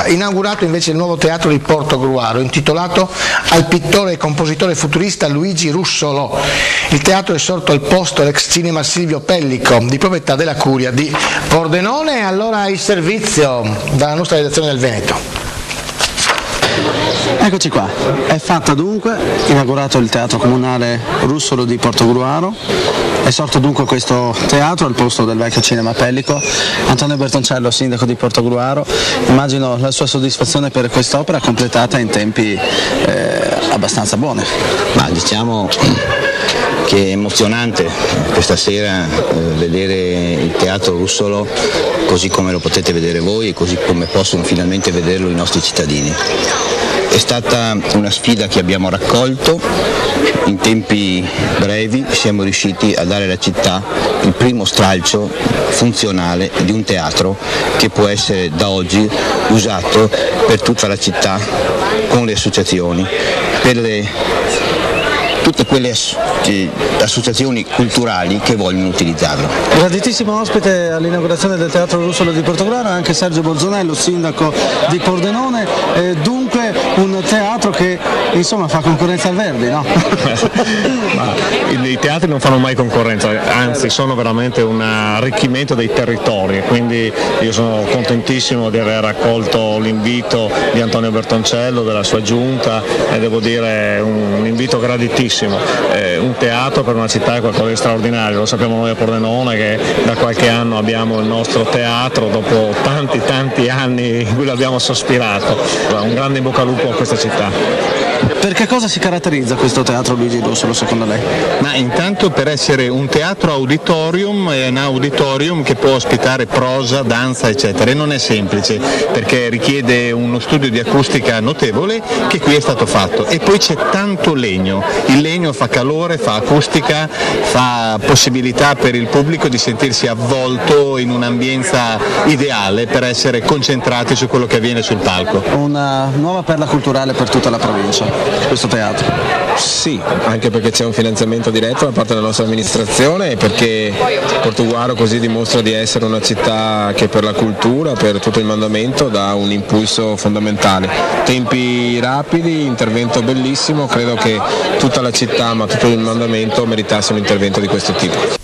Inaugurato invece il nuovo teatro di Portogruaro, intitolato al pittore e compositore futurista Luigi Russolo. Il teatro è sorto al posto l'ex cinema Silvio Pellico, di proprietà della Curia di Pordenone. Allora il servizio dalla nostra redazione del Veneto. Eccoci qua, è fatta dunque, inaugurato il teatro comunale Russolo di Portogruaro, è sorto dunque questo teatro al posto del vecchio cinema Pellico. Antonio Bertoncello, sindaco di Portogruaro, immagino la sua soddisfazione per quest'opera completata in tempi abbastanza buoni. Ma diciamo che è emozionante questa sera vedere il teatro Russolo così come lo potete vedere voi e così come possono finalmente vederlo i nostri cittadini. È stata una sfida che abbiamo raccolto, in tempi brevi siamo riusciti a dare alla città il primo stralcio funzionale di un teatro che può essere da oggi usato per tutta la città con le associazioni, per tutte quelle associazioni culturali che vogliono utilizzarlo. Graditissimo ospite all'inaugurazione del Teatro Russolo di Portogruaro anche Sergio Borzonello, sindaco di Pordenone, dunque un teatro che insomma fa concorrenza al Verdi, no? Ma i teatri non fanno mai concorrenza, anzi sono veramente un arricchimento dei territori, quindi io sono contentissimo di aver accolto l'invito di Antonio Bertoncello, della sua giunta, e devo dire un invito graditissimo. Un teatro per una città è qualcosa di straordinario, lo sappiamo noi a Pordenone che da qualche anno abbiamo il nostro teatro dopo tanti anni in cui l'abbiamo sospirato. Un grande in bocca al lupo a questa città. Per che cosa si caratterizza questo teatro Luigi Russolo secondo lei? Ma intanto per essere un teatro auditorium, è un auditorium che può ospitare prosa, danza eccetera, e non è semplice perché richiede uno studio di acustica notevole che qui è stato fatto, e poi c'è tanto legno, il legno fa calore, fa acustica, fa possibilità per il pubblico di sentirsi avvolto in un'ambienza ideale per essere concentrati su quello che avviene sul palco. Una nuova perla culturale per tutta la provincia, questo teatro. Sì, anche perché c'è un finanziamento diretto da parte della nostra amministrazione e perché Portogruaro così dimostra di essere una città che per la cultura, per tutto il mandamento dà un impulso fondamentale. Tempi rapidi, intervento bellissimo, credo che tutta la città ma tutto il mandamento meritasse un intervento di questo tipo.